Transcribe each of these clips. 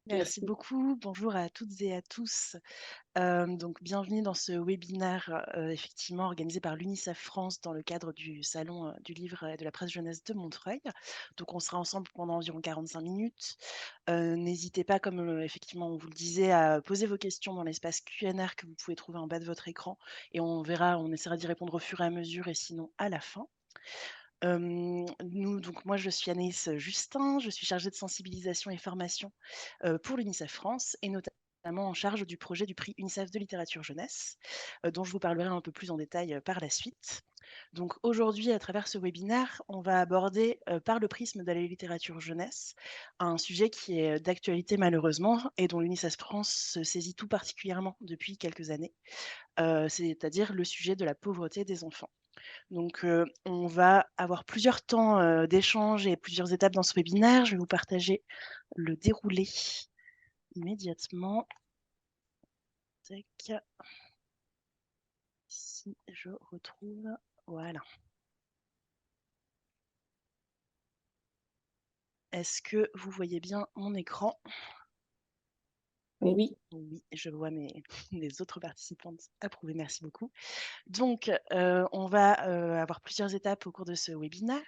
Merci Merci. beaucoup. Bonjour à toutes et à tous. Donc bienvenue dans ce webinaire, effectivement organisé par l'UNICEF France dans le cadre du salon, du livre et de la presse jeunesse de Montreuil. Donc on sera ensemble pendant environ 45 minutes. N'hésitez pas, comme, effectivement on vous le disait, à poser vos questions dans l'espace Q&R que vous pouvez trouver en bas de votre écran et on essaiera d'y répondre au fur et à mesure et sinon à la fin. Moi je suis Anaïs Justin, je suis chargée de sensibilisation et formation, pour l'UNICEF France et notamment en charge du projet du prix UNICEF de littérature jeunesse, dont je vous parlerai un peu plus en détail, par la suite. Donc aujourd'hui, à travers ce webinaire, on va aborder, par le prisme de la littérature jeunesse, un sujet qui est, d'actualité malheureusement et dont l'UNICEF France se saisit tout particulièrement depuis quelques années, c'est-à-dire le sujet de la pauvreté des enfants. Donc, on va avoir plusieurs temps, d'échange et plusieurs étapes dans ce webinaire. Je vais vous partager le déroulé immédiatement. Tac, si je retrouve, voilà. Est-ce que vous voyez bien mon écran? Mais oui, Oui, je vois mes les autres participantes approuver, merci beaucoup. Donc, on va, avoir plusieurs étapes au cours de ce webinaire.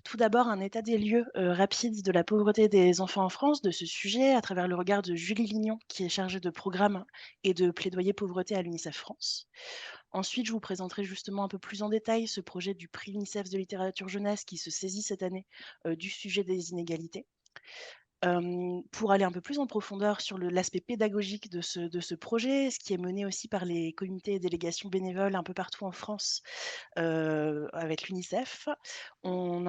Tout d'abord, un état des lieux, rapide de la pauvreté des enfants en France, de ce sujet, à travers le regard de Julie Lignon, qui est chargée de programme et de plaidoyer pauvreté à l'UNICEF France. Ensuite, je vous présenterai justement un peu plus en détail ce projet du prix UNICEF de littérature jeunesse qui se saisit cette année, du sujet des inégalités. Pour aller un peu plus en profondeur sur l'aspect pédagogique de ce projet, ce qui est mené aussi par les comités et délégations bénévoles un peu partout en France, avec l'UNICEF. On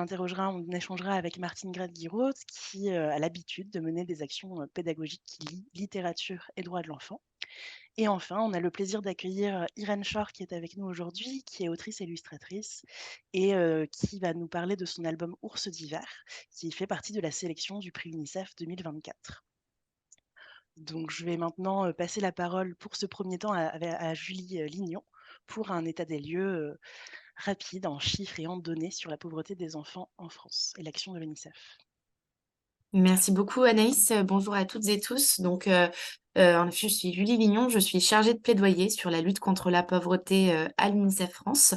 échangera avec Martine Grade-Guiraud qui, a l'habitude de mener des actions, pédagogiques qui lient littérature et droits de l'enfant. Et enfin, on a le plaisir d'accueillir, Irène Shore qui est avec nous aujourd'hui, qui est autrice et illustratrice et qui va nous parler de son album Ours d'hiver, qui fait partie de la sélection du prix UNICEF 2024. Donc je vais maintenant, passer la parole pour ce premier temps à Julie, Lignon pour un état des lieux, rapide en chiffres et en données sur la pauvreté des enfants en France et l'action de l'UNICEF. merci beaucoup Anaïs. Bonjour à toutes et tous. En effet, je suis Julie Vignon, je suis chargée de plaidoyer sur la lutte contre la pauvreté à l'UNICEF France.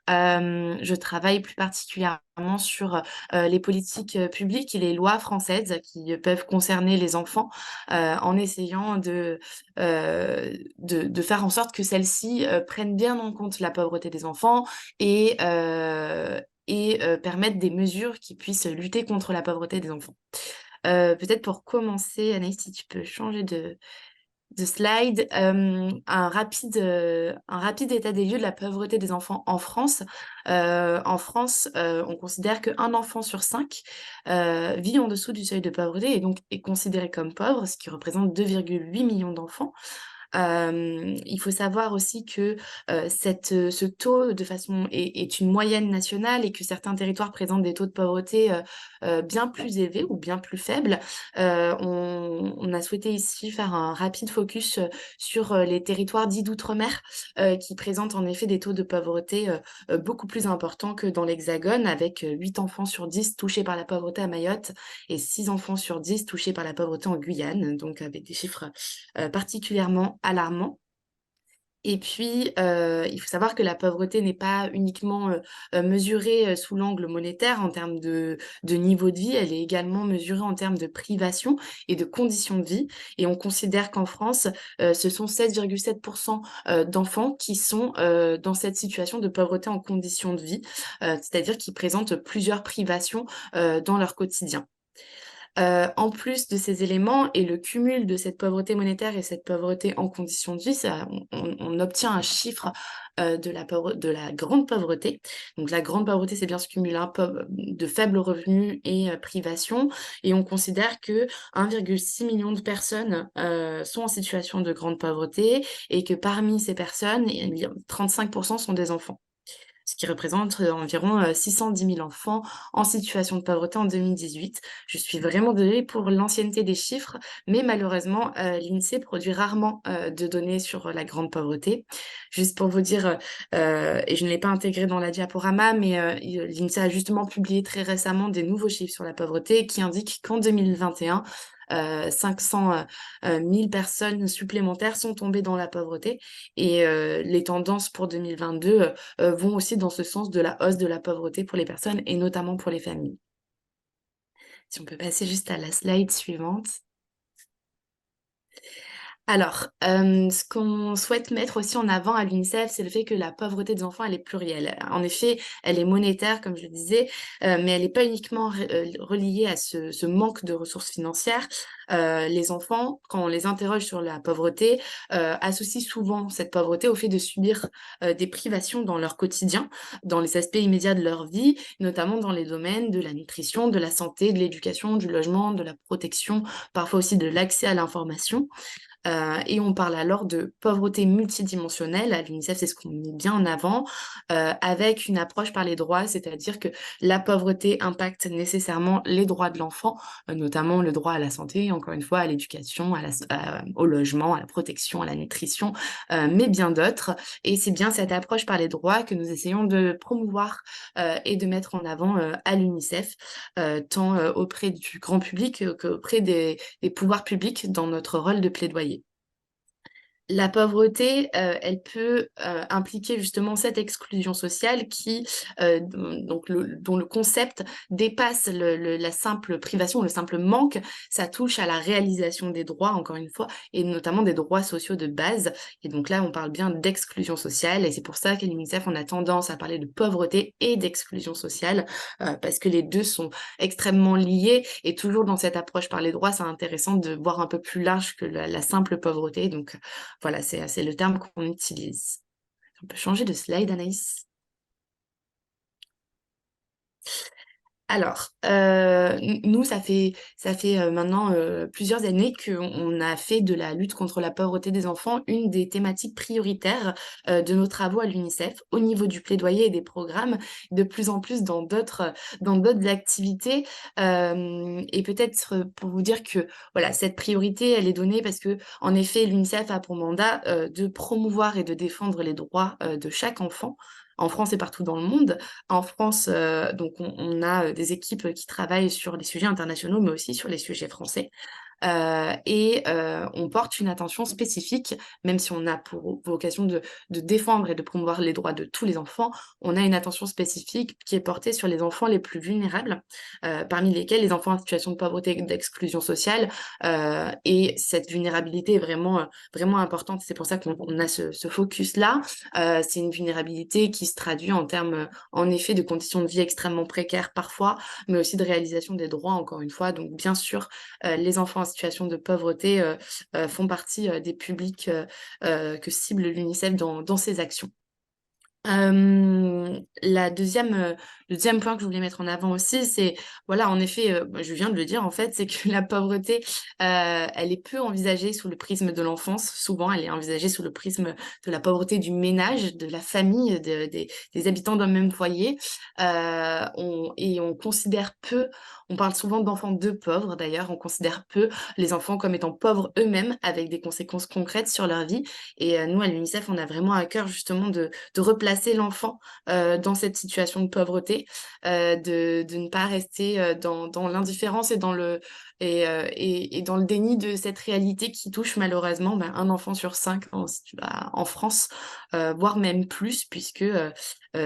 Je travaille plus particulièrement sur les politiques publiques et les lois françaises qui peuvent concerner les enfants en essayant de faire en sorte que celles-ci prennent bien en compte la pauvreté des enfants et permettent des mesures qui puissent lutter contre la pauvreté des enfants. Peut-être pour commencer, Anaïs, si tu peux changer de slide, un rapide état des lieux de la pauvreté des enfants en France. En France, on considère qu'un enfant sur cinq vit en dessous du seuil de pauvreté et donc est considéré comme pauvre, ce qui représente 2,8 millions d'enfants. Il faut savoir aussi que ce taux de façon est une moyenne nationale et que certains territoires présentent des taux de pauvreté bien plus élevés ou bien plus faibles. On a souhaité ici faire un rapide focus sur les territoires dits d'outre-mer qui présentent en effet des taux de pauvreté beaucoup plus importants que dans l'Hexagone, avec 8 enfants sur 10 touchés par la pauvreté à Mayotte et 6 enfants sur 10 touchés par la pauvreté en Guyane, donc avec des chiffres particulièrement alarmant. Et puis, il faut savoir que la pauvreté n'est pas uniquement mesurée sous l'angle monétaire en termes de niveau de vie, elle est également mesurée en termes de privation et de conditions de vie. Et on considère qu'en France, ce sont 16,7% d'enfants qui sont dans cette situation de pauvreté en conditions de vie, c'est-à-dire qui présentent plusieurs privations dans leur quotidien. En plus de ces éléments et le cumul de cette pauvreté monétaire et cette pauvreté en conditions de vie, on obtient un chiffre de la grande pauvreté. Donc la grande pauvreté, c'est bien ce cumul de faibles revenus et privation. Et on considère que 1,6 million de personnes sont en situation de grande pauvreté et que parmi ces personnes, 35% sont des enfants, ce qui représente environ 610 000 enfants en situation de pauvreté en 2018. Je suis vraiment désolée pour l'ancienneté des chiffres, mais malheureusement, l'INSEE produit rarement de données sur la grande pauvreté. Juste pour vous dire, et je ne l'ai pas intégré dans la diaporama, mais l'INSEE a justement publié très récemment des nouveaux chiffres sur la pauvreté qui indiquent qu'en 2021, 500 000 personnes supplémentaires sont tombées dans la pauvreté. Et les tendances pour 2022 vont aussi dans ce sens de la hausse de la pauvreté pour les personnes et notamment pour les familles. Si on peut passer juste à la slide suivante. Alors, ce qu'on souhaite mettre aussi en avant à l'UNICEF, c'est le fait que la pauvreté des enfants, elle est plurielle. En effet, elle est monétaire, comme je le disais, mais elle n'est pas uniquement reliée à ce manque de ressources financières. Les enfants, quand on les interroge sur la pauvreté, associent souvent cette pauvreté au fait de subir des privations dans leur quotidien, dans les aspects immédiats de leur vie, notamment dans les domaines de la nutrition, de la santé, de l'éducation, du logement, de la protection, parfois aussi de l'accès à l'information. Et on parle alors de pauvreté multidimensionnelle. À l'UNICEF, c'est ce qu'on met bien en avant, avec une approche par les droits, c'est-à-dire que la pauvreté impacte nécessairement les droits de l'enfant, notamment le droit à la santé, encore une fois, à l'éducation, au logement, à la protection, à la nutrition, mais bien d'autres. Et c'est bien cette approche par les droits que nous essayons de promouvoir et de mettre en avant à l'UNICEF, tant auprès du grand public qu'auprès des pouvoirs publics dans notre rôle de plaidoyer. La pauvreté, elle peut, impliquer justement cette exclusion sociale qui, dont le concept dépasse la simple privation, le simple manque. Ça touche à la réalisation des droits, encore une fois, et notamment des droits sociaux de base. Et donc là, on parle bien d'exclusion sociale et c'est pour ça qu'à l'UNICEF, on a tendance à parler de pauvreté et d'exclusion sociale, parce que les 2 sont extrêmement liés et toujours dans cette approche par les droits, c'est intéressant de voir un peu plus large que la simple pauvreté. Donc, voilà, c'est le terme qu'on utilise. On peut changer de slide, Anaïs? Alors, nous, ça fait maintenant plusieurs années qu'on a fait de la lutte contre la pauvreté des enfants une des thématiques prioritaires de nos travaux à l'UNICEF, au niveau du plaidoyer et des programmes, de plus en plus dans d'autres activités. Et peut-être pour vous dire que voilà, cette priorité, elle est donnée parce que, en effet, l'UNICEF a pour mandat de promouvoir et de défendre les droits de chaque enfant, en France et partout dans le monde. En France, donc on a des équipes qui travaillent sur les sujets internationaux, mais aussi sur les sujets français. On porte une attention spécifique, même si on a pour vocation de défendre et de promouvoir les droits de tous les enfants, on a une attention spécifique qui est portée sur les enfants les plus vulnérables, parmi lesquels les enfants en situation de pauvreté et d'exclusion sociale. Et cette vulnérabilité est vraiment importante. C'est pour ça qu'on a ce focus-là. C'est une vulnérabilité qui se traduit en termes, en effet, de conditions de vie extrêmement précaires parfois, mais aussi de réalisation des droits, encore une fois. Donc, bien sûr, les enfants en situation de pauvreté font partie des publics que cible l'UNICEF dans ses actions. Le deuxième point que je voulais mettre en avant aussi, c'est, voilà, en effet, je viens de le dire, en fait, c'est que la pauvreté, elle est peu envisagée sous le prisme de l'enfance. Souvent, elle est envisagée sous le prisme de la pauvreté du ménage, de la famille, des habitants d'un même foyer. On considère peu, on parle souvent d'enfants de pauvres, d'ailleurs, on considère peu les enfants comme étant pauvres eux-mêmes, avec des conséquences concrètes sur leur vie. Et nous, à l'UNICEF, on a vraiment à cœur, justement, de replacer l'enfant dans cette situation de pauvreté, de ne pas rester dans l'indifférence et et dans le déni de cette réalité qui touche malheureusement un enfant sur 5 en France, voire même plus, puisque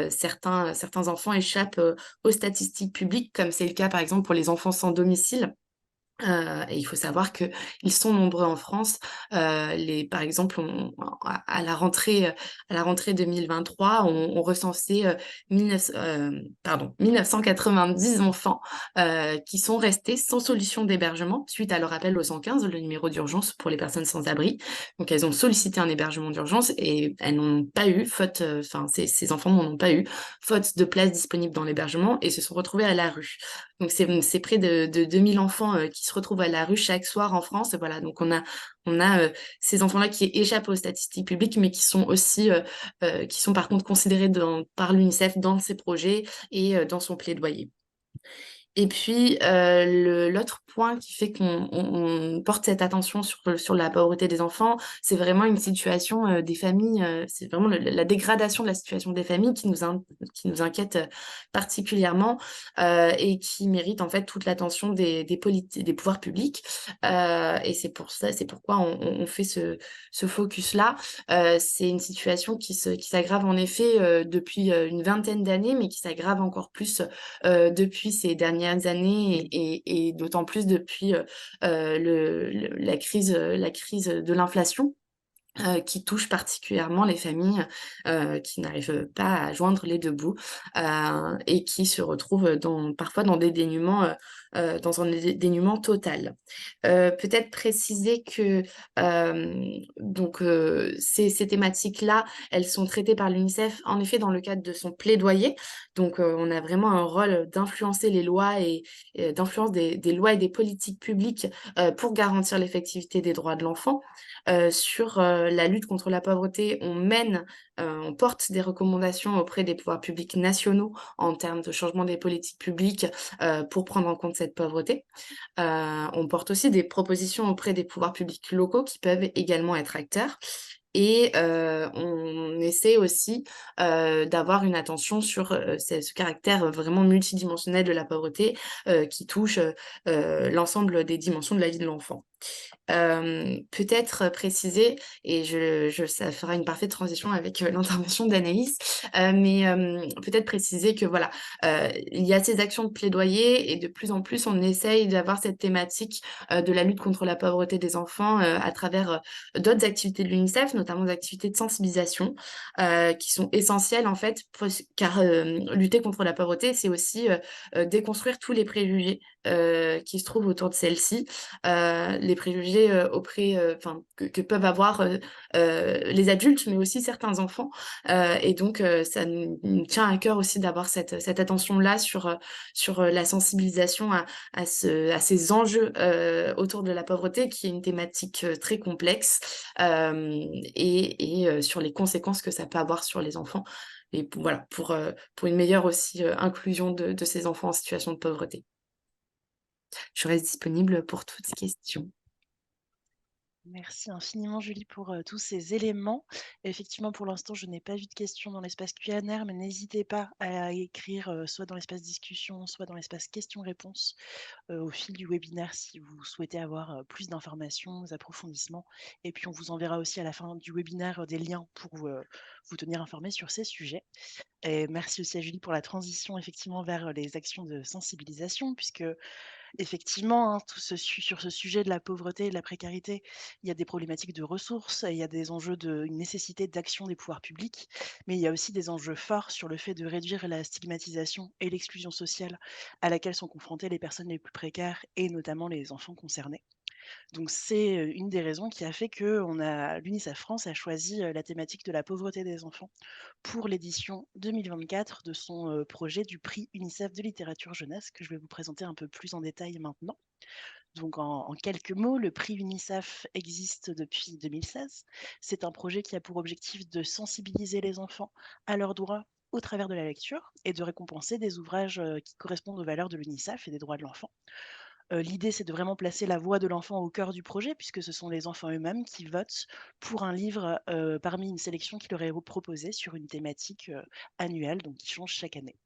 certains enfants échappent aux statistiques publiques, comme c'est le cas par exemple pour les enfants sans domicile. Et il faut savoir qu'ils sont nombreux en France. Par exemple, à la rentrée 2023, on recensait 1990 enfants qui sont restés sans solution d'hébergement suite à leur appel au 115, le numéro d'urgence pour les personnes sans abri. Donc, elles ont sollicité un hébergement d'urgence et elles n'en ont pas eu, ces enfants n'en ont pas eu, faute de place disponible dans l'hébergement et se sont retrouvés à la rue. Donc, c'est près de 2000 enfants qui se retrouvent à la rue chaque soir en France. Voilà, donc on a ces enfants-là qui échappent aux statistiques publiques, mais qui sont aussi, qui sont par contre considérés par l'UNICEF dans ses projets et dans son plaidoyer. Et puis, l'autre point qui fait qu'on porte cette attention sur la pauvreté des enfants, c'est vraiment une situation, des familles, c'est vraiment la dégradation de la situation des familles qui nous inquiète, particulièrement, et qui mérite en fait toute l'attention des pouvoirs publics. Et c'est pourquoi on fait ce focus-là. C'est une situation qui s'aggrave en effet, depuis, une vingtaine d'années, mais qui s'aggrave encore plus depuis ces dernières années et d'autant plus depuis la crise de l'inflation. Qui touche particulièrement les familles qui n'arrivent pas à joindre les deux bouts et qui se retrouvent parfois dans des dénuements, dans un dénuement total. Peut-être préciser que ces thématiques-là, elles sont traitées par l'UNICEF en effet dans le cadre de son plaidoyer. Donc, on a vraiment un rôle d'influencer les lois et d'influence des lois et des politiques publiques pour garantir l'effectivité des droits de l'enfant. Sur la lutte contre la pauvreté, on porte des recommandations auprès des pouvoirs publics nationaux en termes de changement des politiques publiques pour prendre en compte cette pauvreté. On porte aussi des propositions auprès des pouvoirs publics locaux qui peuvent également être acteurs. Et on essaie aussi d'avoir une attention sur ce caractère vraiment multidimensionnel de la pauvreté qui touche l'ensemble des dimensions de la vie de l'enfant. Peut-être préciser et ça fera une parfaite transition avec, l'intervention d'Anaïs, peut-être préciser que voilà, il y a ces actions de plaidoyer et de plus en plus on essaye d'avoir cette thématique, de la lutte contre la pauvreté des enfants, à travers, d'autres activités de l'UNICEF, notamment des activités de sensibilisation, qui sont essentielles en fait car, lutter contre la pauvreté, c'est aussi, déconstruire tous les préjugés, qui se trouvent autour de celle-ci, les préjugés enfin, que peuvent avoir les adultes, mais aussi certains enfants. Et donc, ça nous tient à cœur aussi d'avoir cette attention-là sur la sensibilisation à ces enjeux autour de la pauvreté, qui est une thématique très complexe, sur les conséquences que ça peut avoir sur les enfants. Et voilà, pour une meilleure aussi inclusion de ces enfants en situation de pauvreté. Je reste disponible pour toute question. Merci infiniment Julie pour tous ces éléments. Effectivement, pour l'instant, je n'ai pas vu de questions dans l'espace Q&A, mais n'hésitez pas à écrire soit dans l'espace discussion, soit dans l'espace questions-réponses au fil du webinaire si vous souhaitez avoir plus d'informations, des approfondissements. Et puis, on vous enverra aussi à la fin du webinaire des liens pour vous tenir informés sur ces sujets. Et merci aussi à Julie pour la transition effectivement vers les actions de sensibilisation, puisque effectivement, hein, sur ce sujet de la pauvreté et de la précarité, il y a des problématiques de ressources, il y a des enjeux une nécessité d'action des pouvoirs publics, mais il y a aussi des enjeux forts sur le fait de réduire la stigmatisation et l'exclusion sociale à laquelle sont confrontées les personnes les plus précaires et notamment les enfants concernés. Donc c'est une des raisons qui a fait que l'UNICEF France a choisi la thématique de la pauvreté des enfants pour l'édition 2024 de son projet du prix UNICEF de littérature jeunesse que je vais vous présenter un peu plus en détail maintenant. Donc en quelques mots, le prix UNICEF existe depuis 2016. C'est un projet qui a pour objectif de sensibiliser les enfants à leurs droits au travers de la lecture et de récompenser des ouvrages qui correspondent aux valeurs de l'UNICEF et des droits de l'enfant. L'idée, c'est de vraiment placer la voix de l'enfant au cœur du projet, puisque ce sont les enfants eux-mêmes qui votent pour un livre parmi une sélection qui leur est proposée sur une thématique annuelle, donc qui change chaque année.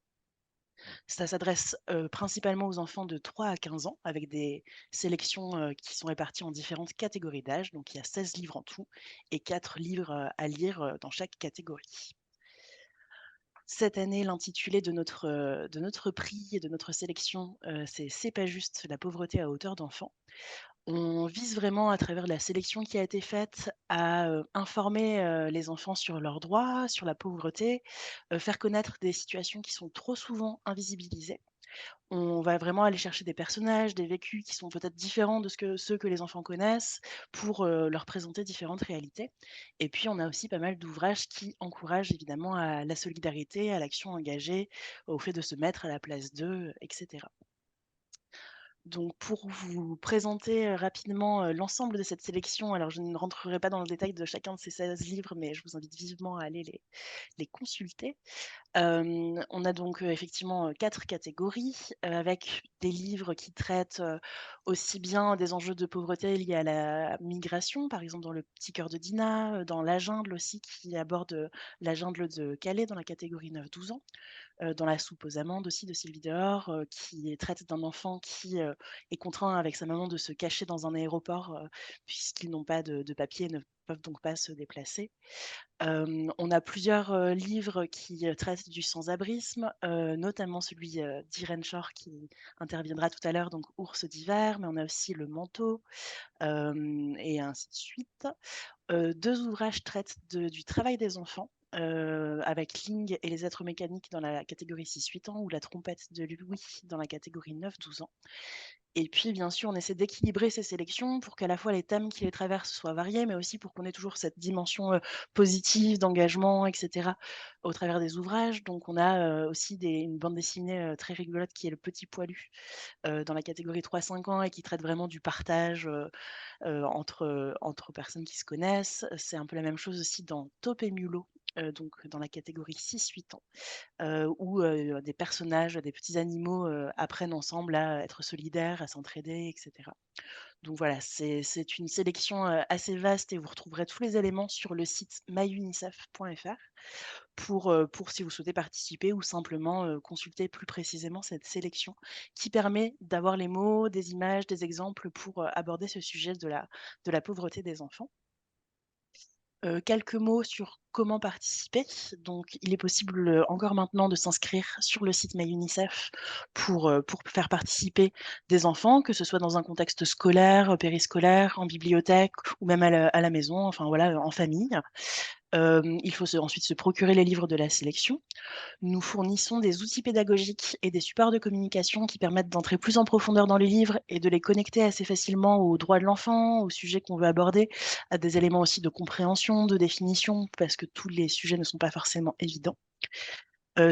Ça s'adresse principalement aux enfants de 3 à 15 ans, avec des sélections qui sont réparties en différentes catégories d'âge. Donc il y a 16 livres en tout et 4 livres à lire dans chaque catégorie. Cette année, l'intitulé de notre prix et de notre sélection, C'est pas juste la pauvreté à hauteur d'enfant. On vise vraiment à travers la sélection qui a été faite à, informer, les enfants sur leurs droits, sur la pauvreté, faire connaître des situations qui sont trop souvent invisibilisées. On va vraiment aller chercher des personnages, des vécus qui sont peut-être différents de ceux que les enfants connaissent pour, leur présenter différentes réalités. Et puis on a aussi pas mal d'ouvrages qui encouragent évidemment à la solidarité, à l'action engagée, au fait de se mettre à la place d'eux, et cetera. Donc pour vous présenter, rapidement, l'ensemble de cette sélection, alors je ne rentrerai pas dans le détail de chacun de ces 16 livres, mais je vous invite vivement à aller les consulter. On a donc, effectivement, 4 catégories, avec des livres qui traitent, aussi bien des enjeux de pauvreté liés à la migration, par exemple dans Le Petit cœur de Dina, dans La jungle aussi qui aborde, la jungle de Calais dans la catégorie 9-12 ans. Dans La soupe aux amandes aussi de Sylvie Dehors, qui traite d'un enfant qui, est contraint avec sa maman de se cacher dans un aéroport, puisqu'ils n'ont pas de papiers et ne peuvent donc pas se déplacer. On a plusieurs, livres qui, traitent du sans-abrisme, notamment celui, d'Irène Shore qui interviendra tout à l'heure, donc Ours d'hiver, mais on a aussi Le manteau, et ainsi de suite. 2 ouvrages traitent du travail des enfants, avec Ling et les êtres mécaniques dans la catégorie 6-8 ans ou La trompette de Louis dans la catégorie 9-12 ans. Et puis, bien sûr, on essaie d'équilibrer ces sélections pour qu'à la fois les thèmes qui les traversent soient variés, mais aussi pour qu'on ait toujours cette dimension, positive, d'engagement, et cetera, au travers des ouvrages. Donc on a, aussi une bande dessinée, très rigolote qui est Le Petit Poilu, dans la catégorie 3-5 ans et qui traite vraiment du partage, entre personnes qui se connaissent. C'est un peu la même chose aussi dans Top et Mulot, donc dans la catégorie 6-8 ans, où des personnages, des petits animaux apprennent ensemble à être solidaires, à s'entraider, etc. Donc voilà, c'est une sélection assez vaste et vous retrouverez tous les éléments sur le site myunicef.fr pour si vous souhaitez participer ou simplement consulter plus précisément cette sélection qui permet d'avoir les mots, des images, des exemples pour aborder ce sujet de la pauvreté des enfants. Quelques mots sur comment participer. Donc, il est possible, encore maintenant de s'inscrire sur le site myUnicef pour faire participer des enfants, que ce soit dans un contexte scolaire, périscolaire, en bibliothèque ou même à la maison, enfin voilà, en famille. Il faut ensuite se procurer les livres de la sélection. Nous fournissons des outils pédagogiques et des supports de communication qui permettent d'entrer plus en profondeur dans les livres et de les connecter assez facilement aux droits de l'enfant, aux sujets qu'on veut aborder, à des éléments aussi de compréhension, de définition, parce que tous les sujets ne sont pas forcément évidents.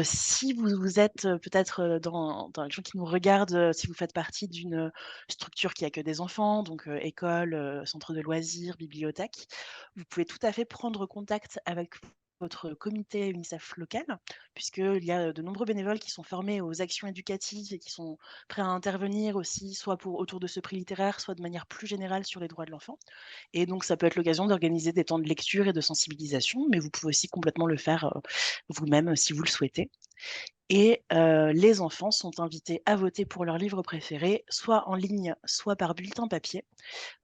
Si vous êtes, peut-être, dans les gens qui nous regardent, si vous faites partie d'une structure qui accueille des enfants, donc école, centre de loisirs, bibliothèque, vous pouvez tout à fait prendre contact avec votre comité UNICEF local, puisqu'il y a de nombreux bénévoles qui sont formés aux actions éducatives et qui sont prêts à intervenir aussi, soit autour de ce prix littéraire, soit de manière plus générale sur les droits de l'enfant. Et donc ça peut être l'occasion d'organiser des temps de lecture et de sensibilisation, mais vous pouvez aussi complètement le faire, vous-même si vous le souhaitez. Et les enfants sont invités à voter pour leur livre préféré, soit en ligne, soit par bulletin papier,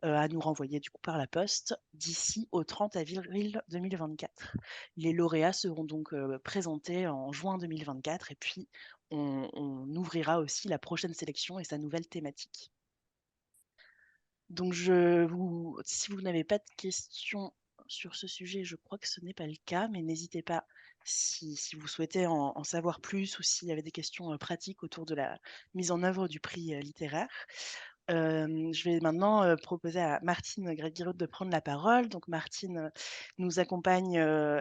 à nous renvoyer du coup par la poste d'ici au 30 avril 2024. Les lauréats seront donc présentés en juin 2024 et puis on ouvrira aussi la prochaine sélection et sa nouvelle thématique. Donc si vous n'avez pas de questions sur ce sujet, je crois que ce n'est pas le cas, mais n'hésitez pas si vous souhaitez en savoir plus ou s'il y avait des questions pratiques autour de la mise en œuvre du prix littéraire. Je vais maintenant proposer à Martine Gréguiraud de prendre la parole. Donc Martine nous accompagne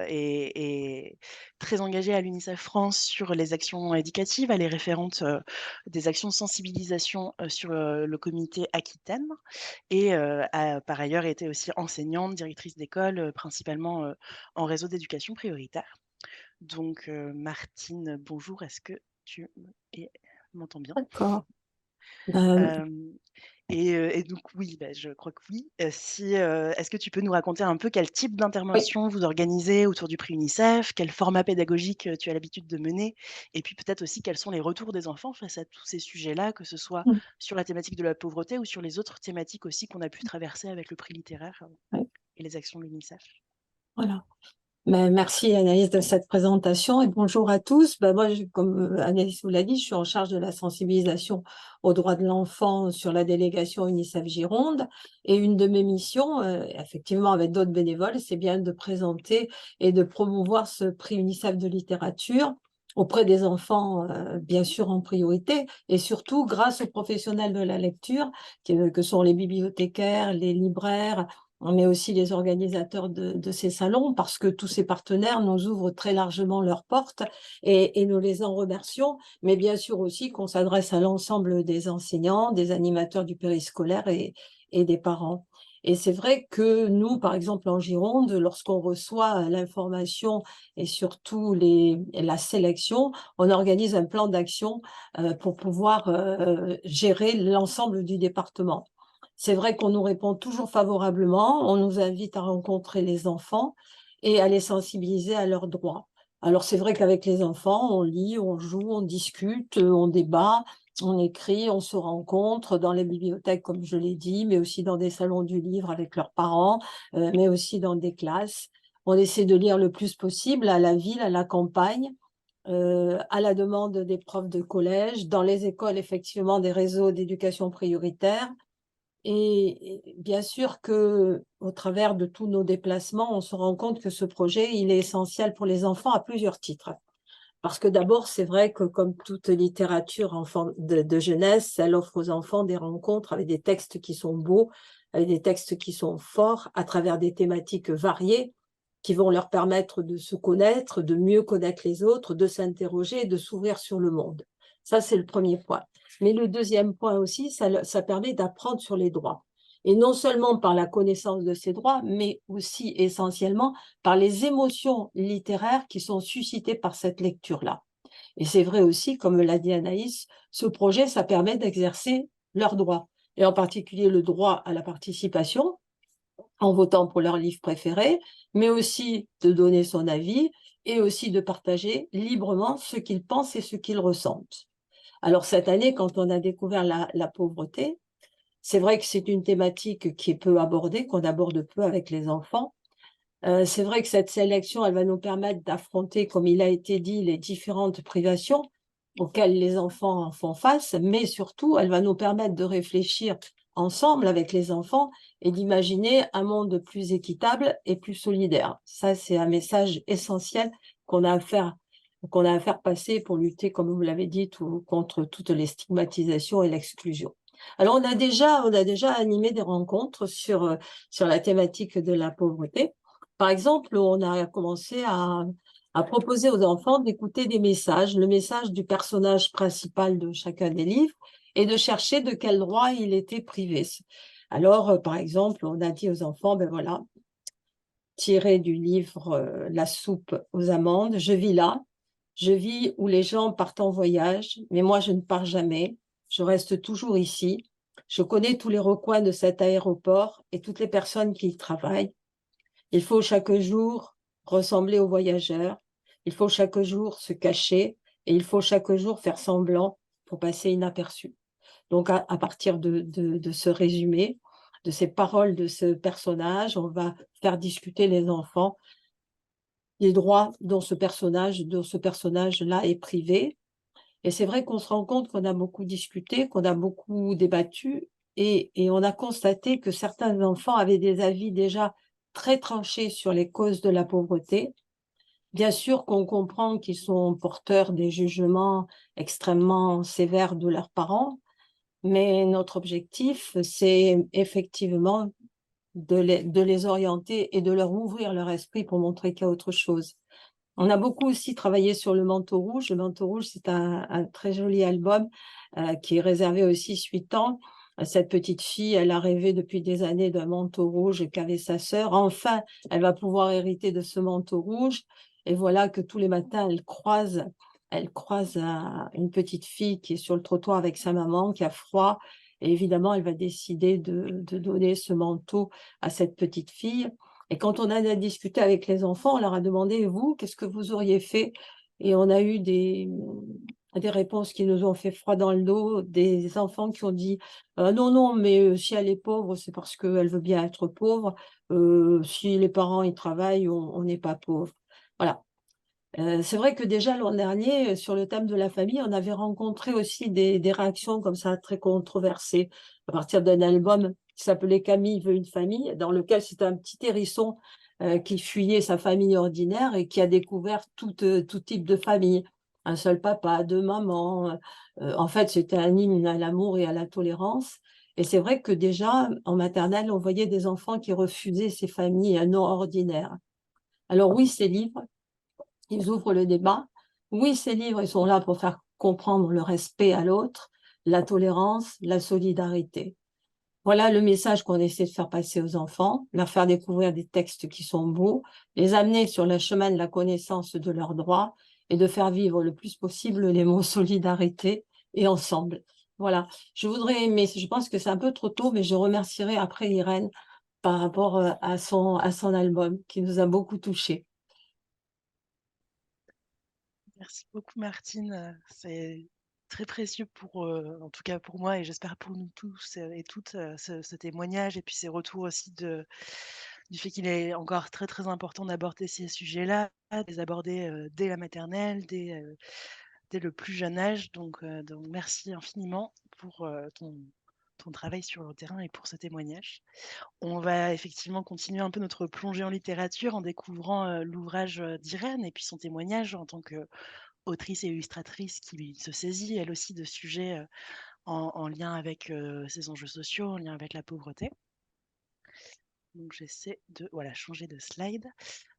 et est très engagée à l'UNICEF France sur les actions éducatives. Elle est référente des actions de sensibilisation sur le comité Aquitaine et a par ailleurs été aussi enseignante, directrice d'école, principalement en réseau d'éducation prioritaire. Donc Martine, bonjour, est-ce que tu m'entends bien? D'accord. Ben, Et donc oui, bah, je crois que oui. Est-ce que tu peux nous raconter un peu quel type oui. d'intervention vous organisez autour du prix UNICEF? Quel format pédagogique, tu as l'habitude de mener? Et puis peut-être aussi quels sont les retours des enfants face à tous ces sujets-là, que ce soit Mmh. sur la thématique de la pauvreté ou sur les autres thématiques aussi qu'on a pu traverser avec le prix littéraire, Oui, et les actions de l'UNICEF? voilà. Ben, merci Anaïs de cette présentation et bonjour à tous. Ben, moi, comme Anaïs vous l'a dit, je suis en charge de la sensibilisation aux droits de l'enfant sur la délégation UNICEF Gironde. Et une de mes missions, effectivement avec d'autres bénévoles, c'est bien de présenter et de promouvoir ce prix UNICEF de littérature auprès des enfants, bien sûr en priorité, et surtout grâce aux professionnels de la lecture, que sont les bibliothécaires, les libraires, mais aussi les organisateurs de ces salons, parce que tous ces partenaires nous ouvrent très largement leurs portes et nous les en remercions, mais bien sûr aussi qu'on s'adresse à l'ensemble des enseignants, des animateurs du périscolaire et des parents. Et c'est vrai que nous, par exemple en Gironde, lorsqu'on reçoit l'information et surtout la sélection, on organise un plan d'action pour pouvoir gérer l'ensemble du département. C'est vrai qu'on nous répond toujours favorablement, on nous invite à rencontrer les enfants et à les sensibiliser à leurs droits. Alors c'est vrai qu'avec les enfants, on lit, on joue, on discute, on débat, on écrit, on se rencontre dans les bibliothèques, comme je l'ai dit, mais aussi dans des salons du livre avec leurs parents, mais aussi dans des classes. On essaie de lire le plus possible à la ville, à la campagne, à la demande des profs de collège, dans les écoles, effectivement, des réseaux d'éducation prioritaire. Et bien sûr que, au travers de tous nos déplacements, on se rend compte que ce projet, il est essentiel pour les enfants à plusieurs titres. Parce que d'abord, c'est vrai que comme toute littérature de jeunesse, elle offre aux enfants des rencontres avec des textes qui sont beaux, avec des textes qui sont forts, à travers des thématiques variées, qui vont leur permettre de se connaître, de mieux connaître les autres, de s'interroger et de s'ouvrir sur le monde. Ça, c'est le premier point. Mais le deuxième point aussi, ça permet d'apprendre sur les droits. Et non seulement par la connaissance de ces droits, mais aussi essentiellement par les émotions littéraires qui sont suscitées par cette lecture-là. Et c'est vrai aussi, comme l'a dit Anaïs, ce projet, ça permet d'exercer leurs droits, et en particulier le droit à la participation, en votant pour leur livre préféré, mais aussi de donner son avis et aussi de partager librement ce qu'ils pensent et ce qu'ils ressentent. Alors cette année, quand on a découvert la pauvreté, c'est vrai que c'est une thématique qui est peu abordée, qu'on aborde peu avec les enfants. C'est vrai que cette sélection, elle va nous permettre d'affronter, comme il a été dit, les différentes privations auxquelles les enfants en font face, mais surtout, elle va nous permettre de réfléchir ensemble avec les enfants et d'imaginer un monde plus équitable et plus solidaire. Ça, c'est un message essentiel qu'on a à faire passer pour lutter, comme vous l'avez dit, contre toutes les stigmatisations et l'exclusion. Alors, on a déjà animé des rencontres sur la thématique de la pauvreté. Par exemple, on a commencé à proposer aux enfants d'écouter des messages, le message du personnage principal de chacun des livres, et de chercher de quel droit il était privé. Alors, par exemple, on a dit aux enfants, ben voilà, tiré du livre La soupe aux amandes, je vis là, je vis où les gens partent en voyage, mais moi je ne pars jamais, je reste toujours ici, je connais tous les recoins de cet aéroport et toutes les personnes qui y travaillent. Il faut chaque jour ressembler aux voyageurs, il faut chaque jour se cacher et il faut chaque jour faire semblant pour passer inaperçu. Donc, à partir de ce résumé, de ces paroles de ce personnage, on va faire discuter les enfants des droits dont ce personnage-là est privé. Et c'est vrai qu'on se rend compte qu'on a beaucoup discuté, qu'on a beaucoup débattu, et on a constaté que certains enfants avaient des avis déjà très tranchés sur les causes de la pauvreté. Bien sûr qu'on comprend qu'ils sont porteurs des jugements extrêmement sévères de leurs parents, mais notre objectif, c'est effectivement de les orienter et de leur ouvrir leur esprit pour montrer qu'il y a autre chose. On a beaucoup aussi travaillé sur le manteau rouge. Le manteau rouge, c'est un très joli album qui est réservé aux 6-8 ans. Cette petite fille, elle a rêvé depuis des années d'un manteau rouge qu'avait sa sœur. Enfin, elle va pouvoir hériter de ce manteau rouge. Et voilà que tous les matins, elle croise une petite fille qui est sur le trottoir avec sa maman, qui a froid. Et évidemment, elle va décider de donner ce manteau à cette petite fille. Et quand on a discuté avec les enfants, on leur a demandé, vous, qu'est-ce que vous auriez fait? Et on a eu des réponses qui nous ont fait froid dans le dos, des enfants qui ont dit, non, non, mais si elle est pauvre, c'est parce qu'elle veut bien être pauvre. Si les parents y travaillent, on n'est pas pauvre. Voilà. C'est vrai que déjà l'an dernier, sur le thème de la famille, on avait rencontré aussi des réactions comme ça très controversées à partir d'un album qui s'appelait Camille veut une famille, dans lequel c'était un petit hérisson qui fuyait sa famille ordinaire et qui a découvert tout type de famille. Un seul papa, deux mamans. En fait, c'était un hymne à l'amour et à la tolérance. Et c'est vrai que déjà, en maternelle, on voyait des enfants qui refusaient ces familles non ordinaires. Alors oui, ces livres, ils ouvrent le débat. Oui, ces livres, ils sont là pour faire comprendre le respect à l'autre, la tolérance, la solidarité. Voilà le message qu'on essaie de faire passer aux enfants, leur faire découvrir des textes qui sont beaux, les amener sur le chemin de la connaissance de leurs droits et de faire vivre le plus possible les mots solidarité et ensemble. Voilà. Mais je pense que c'est un peu trop tôt, mais je remercierai après Irène par rapport à son album qui nous a beaucoup touchés. Merci beaucoup Martine, c'est très précieux pour, en tout cas pour moi et j'espère pour nous tous, et toutes, ce témoignage et puis ces retours aussi du fait qu'il est encore très, très important d'aborder ces sujets-là, de les aborder, dès la maternelle, dès le plus jeune âge. Donc merci infiniment pour, ton travail sur le terrain et pour ce témoignage. On va effectivement continuer un peu notre plongée en littérature en découvrant, l'ouvrage, d'Irène et puis son témoignage en tant qu'autrice et illustratrice qui se saisit elle aussi de sujets, en lien avec, ces enjeux sociaux, en lien avec la pauvreté. Donc j'essaie de, voilà, changer de slide.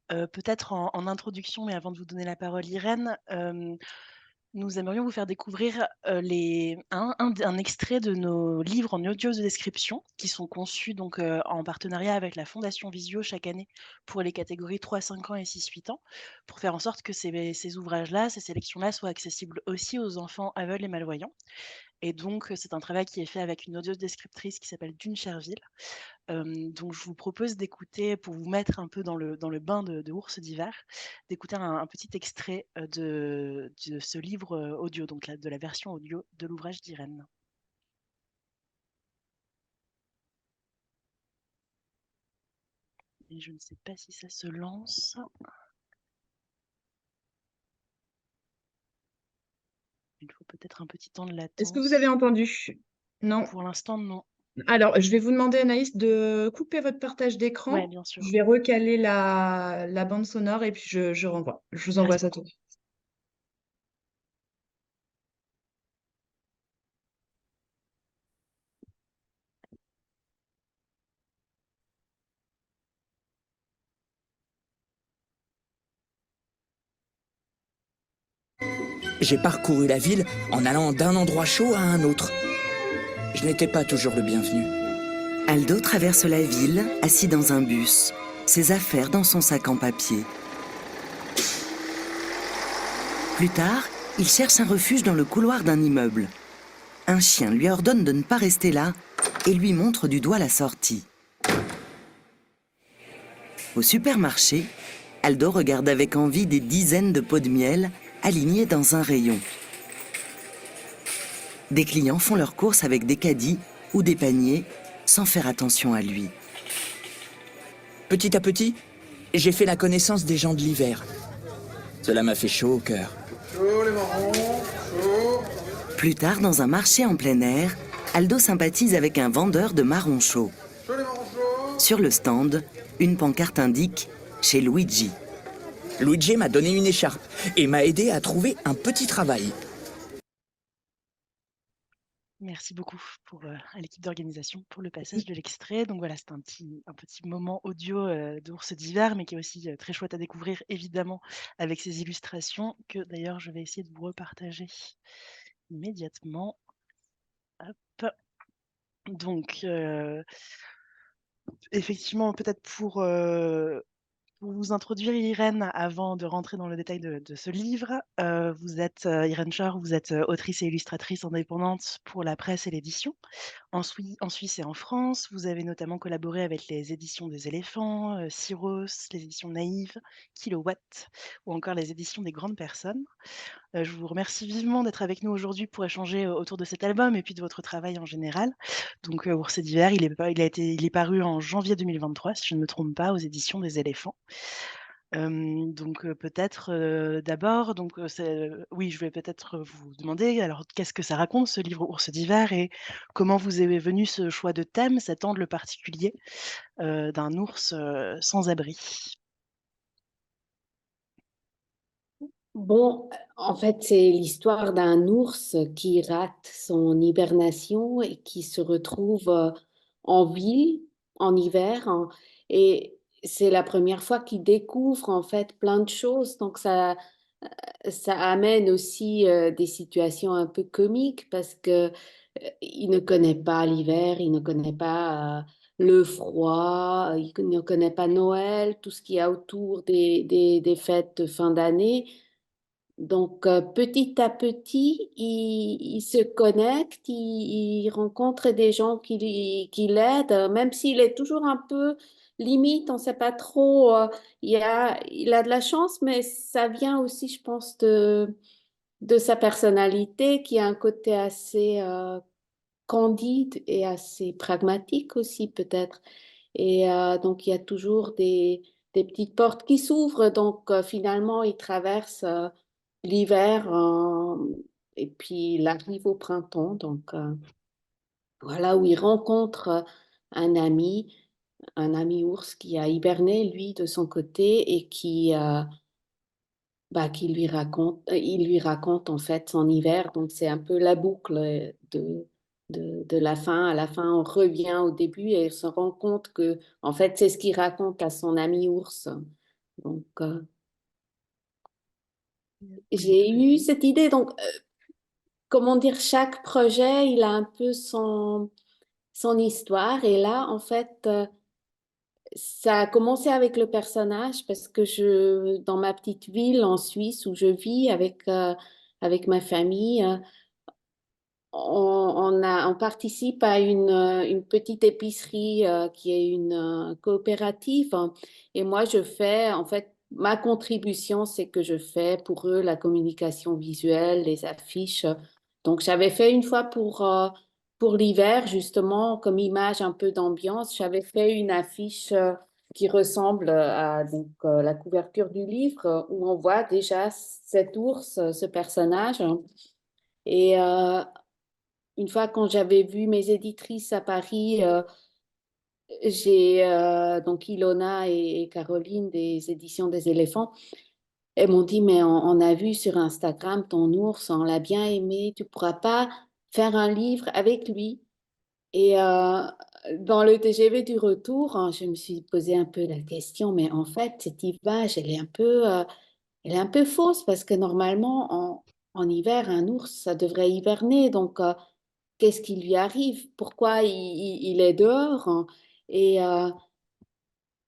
Peut-être en introduction, mais avant de vous donner la parole Irène, nous aimerions vous faire découvrir, un extrait de nos livres en audio de description qui sont conçus donc, en partenariat avec la Fondation Visio chaque année pour les catégories 3-5 ans et 6-8 ans, pour faire en sorte que ces ouvrages-là, ces sélections-là soient accessibles aussi aux enfants aveugles et malvoyants. Et donc, c'est un travail qui est fait avec une audio-descriptrice qui s'appelle Dune Cherville. Donc je vous propose d'écouter, pour vous mettre un peu dans le bain de Ours d'hiver, d'écouter un petit extrait, de ce livre, audio, donc de la version audio de l'ouvrage d'Irène. Et je ne sais pas si ça se lance. Il faut peut-être un petit temps de Est-ce que vous latence. avez entendu? Non? Pour l'instant, non. Alors, je vais vous demander, Anaïs, de couper votre partage Ouais, d'écran. bien sûr. Je vais recaler la bande sonore et puis je renvoie. Je vous envoie Merci ça beaucoup. tout de suite. J'ai parcouru la ville en allant d'un endroit chaud à un autre. Je n'étais pas toujours le bienvenu. Aldo traverse la ville, assis dans un bus, ses affaires dans son sac en papier. Plus tard, il cherche un refuge dans le couloir d'un immeuble. Un chien lui ordonne de ne pas rester là et lui montre du doigt la sortie. Au supermarché, Aldo regarde avec envie des dizaines de pots de miel alignés dans un rayon. Des clients font leurs courses avec des caddies ou des paniers sans faire attention à lui. Petit à petit, j'ai fait la connaissance des gens de l'hiver. Cela m'a fait chaud au cœur. Chaud les marrons, chaud. Plus tard, dans un marché en plein air, Aldo sympathise avec un vendeur de marrons chauds. Chaud les marrons chauds. Sur le stand, une pancarte indique « Chez Luigi ». Luigi m'a donné une écharpe et m'a aidé à trouver un petit travail. Merci beaucoup à l'équipe d'organisation pour le passage de l'extrait. Donc voilà, c'est un petit moment audio, d'Ours d'hiver, mais qui est aussi, très chouette à découvrir évidemment avec ces illustrations que d'ailleurs je vais essayer de vous repartager immédiatement. Hop. Donc, effectivement peut-être pour vous introduire Irène, avant de rentrer dans le détail de ce livre, vous êtes, Irène Schor, vous êtes, autrice et illustratrice indépendante pour la presse et l'édition. En Suisse et en France, vous avez notamment collaboré avec les éditions des éléphants, Syros, les éditions Naïves, Kilowatt ou encore les éditions des grandes personnes. Je vous remercie vivement d'être avec nous aujourd'hui pour échanger, autour de cet album et puis de votre travail en général. Donc, Ours d'hiver, il est paru en janvier 2023, si je ne me trompe pas, aux éditions des éléphants. Donc, peut-être, d'abord, donc, oui, je vais peut-être vous demander, alors qu'est-ce que ça raconte ce livre Ours d'hiver et comment vous est venu ce choix de thème, cet angle particulier, d'un ours, sans abri? Bon, en fait, c'est l'histoire d'un ours qui rate son hibernation et qui se retrouve en ville en hiver, et c'est la première fois qu'il découvre en fait plein de choses. Donc ça amène aussi des situations un peu comiques parce que il ne connaît pas l'hiver, il ne connaît pas le froid, il ne connaît pas Noël, tout ce qu'il y a autour des fêtes de fin d'année. Donc, petit à petit, il se connecte, il rencontre des gens qui l'aident, même s'il est toujours un peu limite, on ne sait pas trop. Il a de la chance, mais ça vient aussi, je pense, de sa personnalité, qui a un côté assez candide et assez pragmatique aussi, peut-être. Et donc, il y a toujours des petites portes qui s'ouvrent. Donc, finalement, il traverse l'hiver et puis il arrive au printemps. Donc, voilà où il rencontre un ami ours qui a hiberné, lui, de son côté, et qui il lui raconte en fait son hiver. Donc, c'est un peu la boucle de la fin. À la fin, on revient au début et on se rend compte que, en fait, c'est ce qu'il raconte à son ami ours. Donc, Oui, j'ai tout à eu fait. cette idée. Donc, comment dire, chaque projet, il a un peu son histoire. Et là, en fait, ça a commencé avec le personnage parce que dans ma petite ville en Suisse où je vis avec ma famille, on participe à une petite épicerie qui est une coopérative. Et moi, en fait, ma contribution, c'est que je fais pour eux la communication visuelle, les affiches. Donc, j'avais fait une fois pour l'hiver, justement, comme image un peu d'ambiance, j'avais fait une affiche qui ressemble à donc, la couverture du livre où on voit déjà cet ours, ce personnage. Et une fois, quand j'avais vu mes éditrices à Paris, j'ai donc Ilona et Caroline des éditions des éléphants. Elles m'ont dit, mais on a vu sur Instagram ton ours, on l'a bien aimé, tu pourras pas faire un livre avec lui. Et dans le TGV du retour, je me suis posé un peu la question, mais en fait, cette image, elle est un peu fausse parce que normalement, en hiver, un ours, ça devrait hiverner. Donc, qu'est-ce qui lui arrive? Pourquoi il est dehors, hein? Et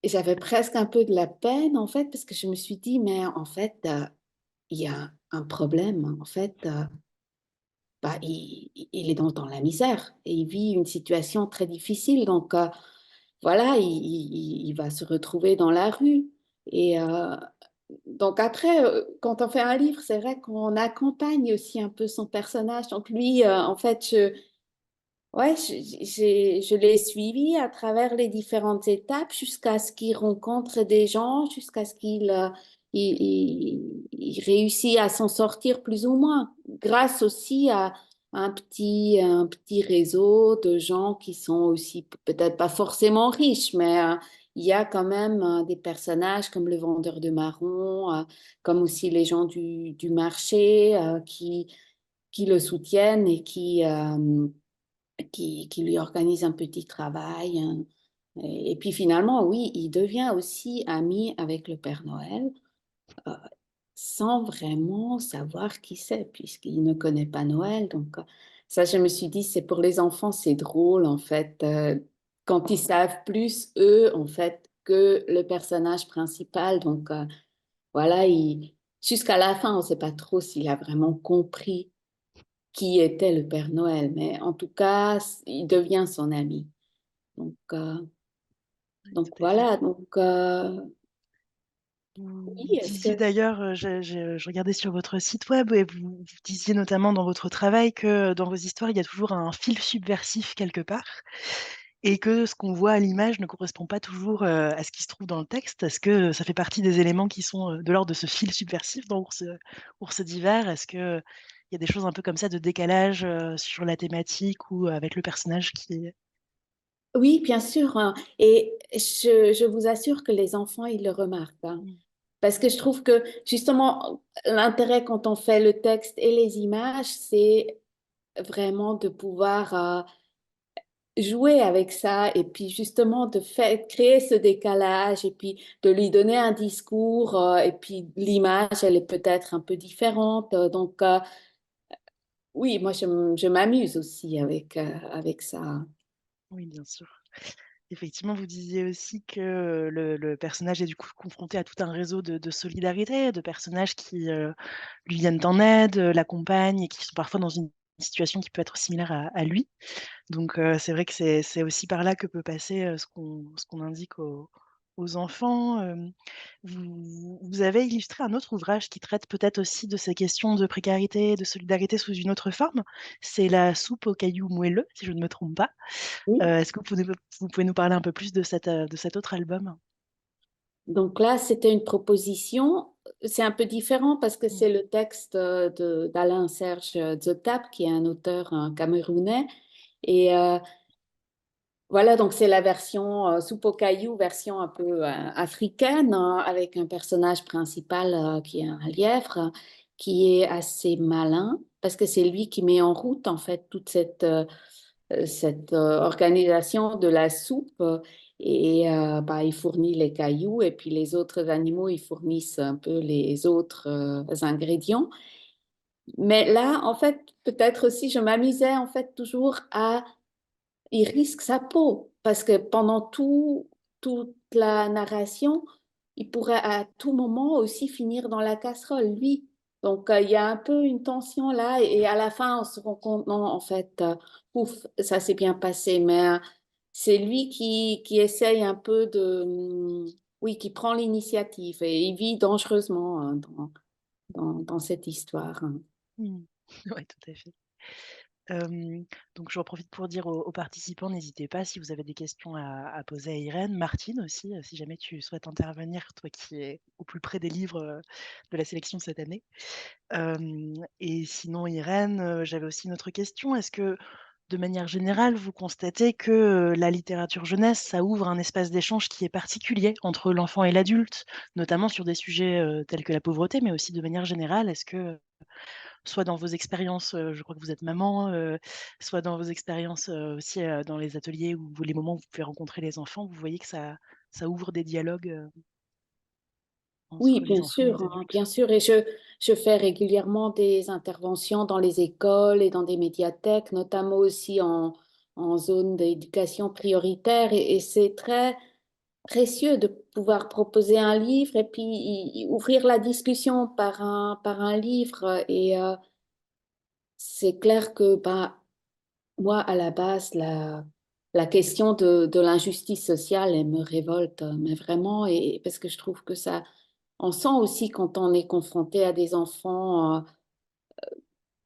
j'avais presque un peu de la peine, en fait, parce que je me suis dit, mais en fait, il y a un problème. En fait, il est dans la misère et il vit une situation très difficile. Donc, voilà, il va se retrouver dans la rue. Et donc après, quand on fait un livre, c'est vrai qu'on accompagne aussi un peu son personnage. Donc lui, en fait, ouais, je l'ai suivi à travers les différentes étapes jusqu'à ce qu'il rencontre des gens, jusqu'à ce il réussit à s'en sortir plus ou moins, grâce aussi à un petit réseau de gens qui sont aussi peut-être pas forcément riches, mais il y a quand même des personnages comme le vendeur de marrons, comme aussi les gens du marché qui le soutiennent et qui lui organise un petit travail, hein. Et puis finalement, oui, il devient aussi ami avec le Père Noël euh, sans vraiment savoir qui c'est, puisqu'il ne connaît pas Noël. Donc ça, je me suis dit, c'est pour les enfants, c'est drôle en fait, quand ils savent plus, eux, en fait, que le personnage principal. Donc voilà, jusqu'à la fin, on ne sait pas trop s'il a vraiment compris qui était le Père Noël, mais en tout cas, il devient son ami. Donc, Oui, donc tout à fait. voilà, donc Vous oui, est-ce disiez que... d'ailleurs, je regardais sur votre site web et vous disiez notamment dans votre travail que dans vos histoires, il y a toujours un fil subversif quelque part et que ce qu'on voit à l'image ne correspond pas toujours à ce qui se trouve dans le texte. Est-ce que ça fait partie des éléments qui sont de l'ordre de ce fil subversif dans Ours d'hiver? Est-ce qu'il y a des choses un peu comme ça de décalage sur la thématique ou avec le personnage qui... Oui, bien sûr, hein. Et je vous assure que les enfants, ils le remarquent, hein. Parce que je trouve que justement, l'intérêt quand on fait le texte et les images, c'est vraiment de pouvoir jouer avec ça et puis justement de faire, créer ce décalage et puis de lui donner un discours et puis l'image, elle est peut-être un peu différente. Donc, oui, moi, je m'amuse aussi avec ça. Oui, bien sûr. Effectivement, vous disiez aussi que, le personnage est du coup confronté à tout un réseau de solidarité, de personnages qui, lui viennent en aide, l'accompagnent et qui sont parfois dans une situation qui peut être similaire à lui. Donc c'est vrai que c'est aussi par là que peut passer, ce qu'on indique aux enfants. Vous avez illustré un autre ouvrage qui traite peut-être aussi de ces questions de précarité, de solidarité sous une autre forme. C'est La soupe aux cailloux moelleux, si je ne me trompe pas. Oui. Est-ce que vous pouvez nous parler un peu plus de cet autre album? Donc là, c'était une proposition. C'est un peu différent parce que Mmh. c'est le texte d'Alain Serge Zotap, qui est un auteur camerounais. Et voilà, donc c'est la version soupe aux cailloux, version un peu africaine, hein, avec un personnage principal qui est un lièvre, qui est assez malin, parce que c'est lui qui met en route en fait toute cette organisation de la soupe. Et bah, il fournit les cailloux et puis les autres animaux, ils fournissent un peu les autres ingrédients. Mais là, en fait, peut-être aussi, je m'amusais en fait toujours à il risque sa peau parce que pendant toute la narration, il pourrait à tout moment aussi finir dans la casserole, lui. Donc, il y a un peu une tension là et à la fin, on se rend compte, non, en fait, ouf, ça s'est bien passé, mais c'est lui qui essaye un peu oui, qui prend l'initiative et il vit dangereusement hein, dans cette histoire. Hein. Mmh. Ouais, tout à fait. Donc j'en profite pour dire aux participants, n'hésitez pas si vous avez des questions à poser à Irène. Martine aussi, si jamais tu souhaites intervenir, toi qui es au plus près des livres, de la sélection de cette année. Et sinon Irène, j'avais aussi une autre question. Est-ce que, de manière générale, vous constatez que, la littérature jeunesse, ça ouvre un espace d'échange qui est particulier entre l'enfant et l'adulte, notamment sur des sujets, tels que la pauvreté, mais aussi de manière générale? Est-ce que, soit dans vos expériences, je crois que vous êtes maman, soit dans vos expériences, aussi, dans les ateliers ou les moments où vous pouvez rencontrer les enfants, vous voyez que ça ouvre des dialogues, Oui, entre les enfants et les bien adultes? sûr. Et je fais régulièrement des interventions dans les écoles et dans des médiathèques, notamment aussi en zone d'éducation prioritaire. Et c'est très précieux de pouvoir proposer un livre et puis ouvrir la discussion par un livre. Et c'est clair que bah, moi, à la base, la question de l'injustice sociale, elle me révolte, mais vraiment, et parce que je trouve que ça, on sent aussi quand on est confronté à des enfants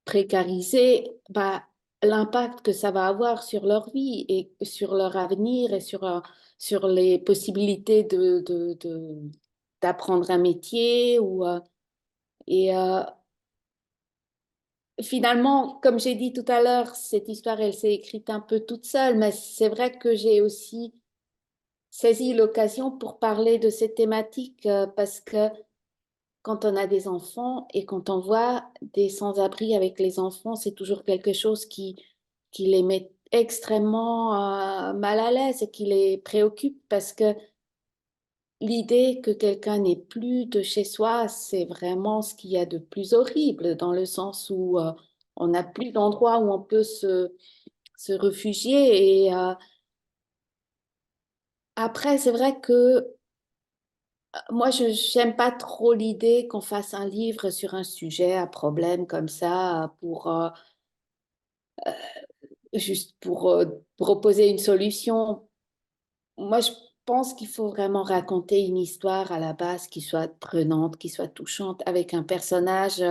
précarisés, bah, l'impact que ça va avoir sur leur vie et sur leur avenir et sur les possibilités d'apprendre un métier et finalement, comme j'ai dit tout à l'heure, cette histoire, elle s'est écrite un peu toute seule, mais c'est vrai que j'ai aussi saisi l'occasion pour parler de cette thématique parce que quand on a des enfants et quand on voit des sans-abri avec les enfants, c'est toujours quelque chose qui les met extrêmement mal à l'aise et qui les préoccupe parce que l'idée que quelqu'un n'ait plus de chez soi, c'est vraiment ce qu'il y a de plus horrible dans le sens où on n'a plus d'endroit où on peut se réfugier. Et après, c'est vrai que moi, je n'aime pas trop l'idée qu'on fasse un livre sur un sujet, un problème comme ça, juste pour proposer une solution. Moi, je pense qu'il faut vraiment raconter une histoire à la base qui soit prenante, qui soit touchante, avec un personnage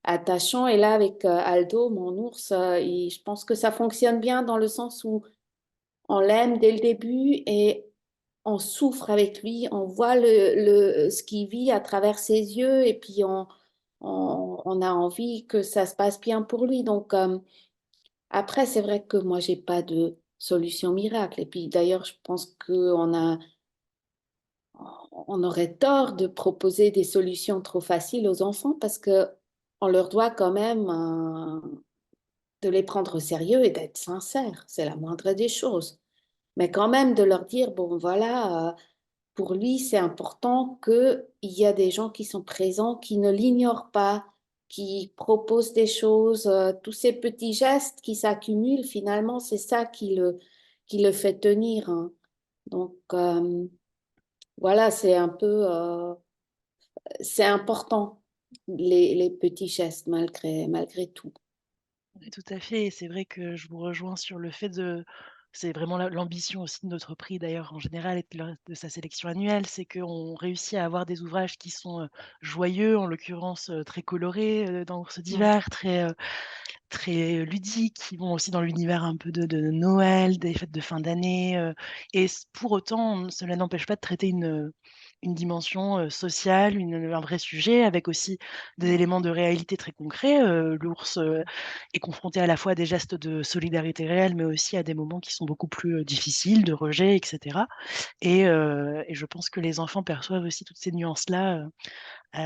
attachant. Et là, avec Aldo, mon ours, je pense que ça fonctionne bien dans le sens où on l'aime dès le début et on souffre avec lui, on voit ce qu'il vit à travers ses yeux et puis on a envie que ça se passe bien pour lui. Donc, après, c'est vrai que moi, j'ai pas de solution miracle. Et puis d'ailleurs, je pense qu'on on aurait tort de proposer des solutions trop faciles aux enfants parce que on leur doit quand même de les prendre au sérieux et d'être sincères. C'est la moindre des choses. Mais quand même de leur dire, bon voilà, pour lui, c'est important qu'il y a des gens qui sont présents, qui ne l'ignorent pas, qui proposent des choses, tous ces petits gestes qui s'accumulent, finalement, c'est ça qui le fait tenir, hein. Donc, voilà, c'est important, les petits gestes, malgré tout. Oui, tout à fait et c'est vrai que je vous rejoins sur le fait de c'est vraiment l'ambition aussi de notre prix d'ailleurs en général et de sa sélection annuelle, c'est qu'on réussit à avoir des ouvrages qui sont, joyeux, en l'occurrence, très colorés, dans ce d'hiver, très ludiques, qui vont aussi dans l'univers un peu de Noël, des fêtes de fin d'année, et pour autant, cela n'empêche pas de traiter une dimension, sociale, un vrai sujet avec aussi des éléments de réalité très concrets. L'ours, est confronté à la fois à des gestes de solidarité réelle, mais aussi à des moments qui sont beaucoup plus, difficiles, de rejet et cetera et je pense que les enfants perçoivent aussi toutes ces nuances-là,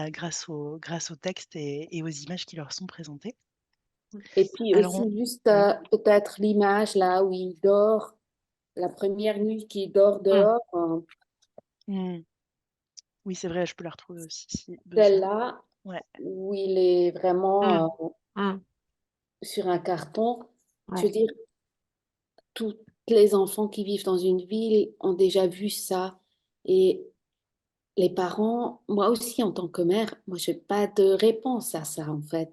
grâce au texte et aux images qui leur sont présentées. Et puis Alors aussi, on juste oui. peut-être l'image là où il dort, la première nuit qu'il dort Mmh. dehors, Mmh. Oui, c'est vrai, je peux la retrouver aussi si besoin. celle-là Ouais. où il est Mmh. vraiment Mmh. sur un carton. Je veux Ouais. dire, tous les enfants qui vivent dans une ville ont déjà vu ça. Et les parents, moi aussi en tant que mère, moi je n'ai pas de réponse à ça en fait.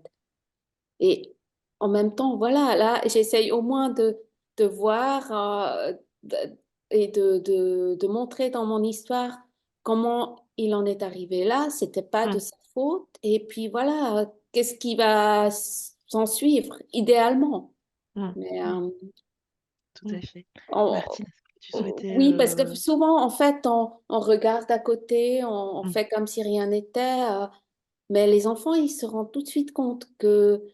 Et en même temps, voilà, là, j'essaye au moins de voir et de montrer dans mon histoire comment il en est arrivé là. C'était pas de Mmh. sa faute. Et puis voilà, qu'est-ce qui va s'en suivre, idéalement. Mmh. Mais Mmh. Tout Mmh. à fait. on- Martine, est-ce que tu souhaitais, oui, parce que souvent, en fait, on regarde à côté, on Mmh. fait comme si rien n'était. Mais les enfants, ils se rendent tout de suite compte que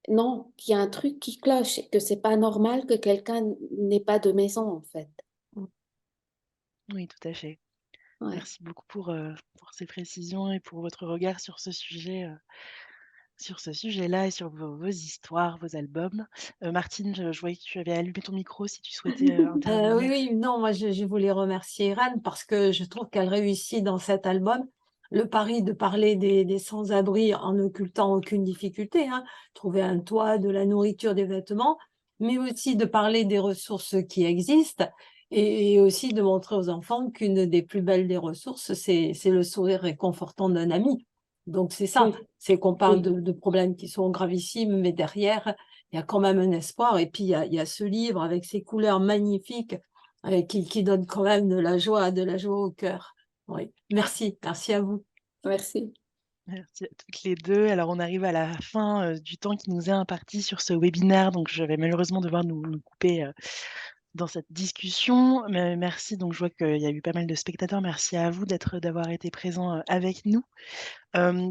non, qu'il y a un truc qui cloche, et que c'est pas normal que quelqu'un n'ait pas de maison, en fait. Mmh. oui, tout à fait. Ouais. Merci beaucoup pour ces précisions et pour votre regard sur ce sujet-là et sur vos histoires, vos albums. Martine, je voyais que tu avais allumé ton micro si tu souhaitais, Oui, intervenir. oui, non, moi je voulais remercier Irène parce que je trouve qu'elle réussit dans cet album le pari de parler des sans-abri en occultant aucune difficulté, hein, trouver un toit, de la nourriture, des vêtements, mais aussi de parler des ressources qui existent et aussi de montrer aux enfants qu'une des plus belles des ressources, c'est le sourire réconfortant d'un ami. Donc c'est ça, Oui, c'est qu'on parle oui, de problèmes qui sont gravissimes, mais derrière, il y a quand même un espoir. Et puis, il y a ce livre avec ses couleurs magnifiques qui donne quand même de la joie au cœur. Oui. Merci, merci à vous. merci. Merci à toutes les 2. Alors on arrive à la fin, du temps qui nous est imparti sur ce webinaire, donc je vais malheureusement devoir nous couper, dans cette discussion. Mais merci, donc je vois qu'il y a eu pas mal de spectateurs. Merci à vous d'avoir été présents, avec nous.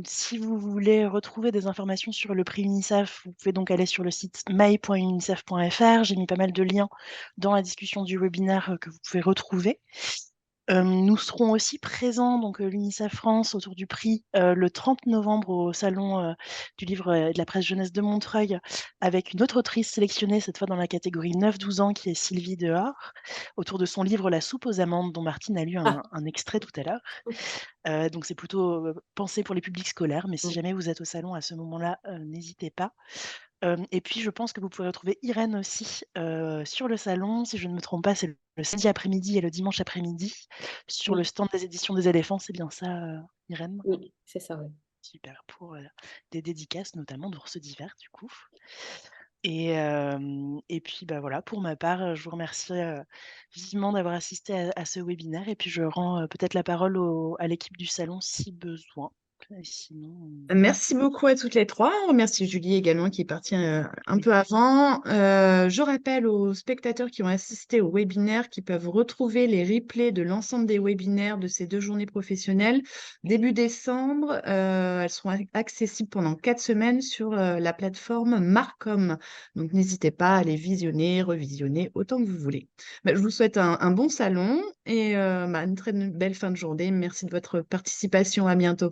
Si vous voulez retrouver des informations sur le prix UNICEF, vous pouvez donc aller sur le site my.unicef.fr. J'ai mis pas mal de liens dans la discussion du webinaire, que vous pouvez retrouver. Nous serons aussi présents, donc l'UNICEF France, autour du prix, le 30 novembre au salon, du livre et de la presse jeunesse de Montreuil, avec une autre autrice sélectionnée, cette fois dans la catégorie 9-12 ans, qui est Sylvie Dehors, autour de son livre La soupe aux amandes, dont Martine a lu Ah, un extrait tout à l'heure. Donc c'est plutôt, pensé pour les publics scolaires, mais si mm. jamais vous êtes au salon à ce moment-là, n'hésitez pas. Et puis je pense que vous pourrez retrouver Irène aussi, sur le salon. Si je ne me trompe pas, c'est le samedi après-midi et le dimanche après-midi, sur le Oui, stand des éditions des éléphants. C'est bien ça, Irène? oui, c'est ça, oui. Super, pour, des dédicaces notamment d'ours d'hiver du coup et puis, bah, voilà, pour ma part, je vous remercie, vivement d'avoir assisté à ce webinaire et puis je rends, peut-être la parole à l'équipe du salon si besoin. Et sinon, Merci beaucoup à toutes les trois. On remercie Julie également qui est partie un peu avant. Je rappelle aux spectateurs qui ont assisté au webinaire qu'ils peuvent retrouver les replays de l'ensemble des webinaires de ces 2 journées professionnelles début décembre. Elles seront accessibles pendant 4 semaines sur la plateforme Marcom. Donc n'hésitez pas à les visionner, revisionner autant que vous voulez. Je vous souhaite un bon salon et une très belle fin de journée. Merci de votre participation. À bientôt.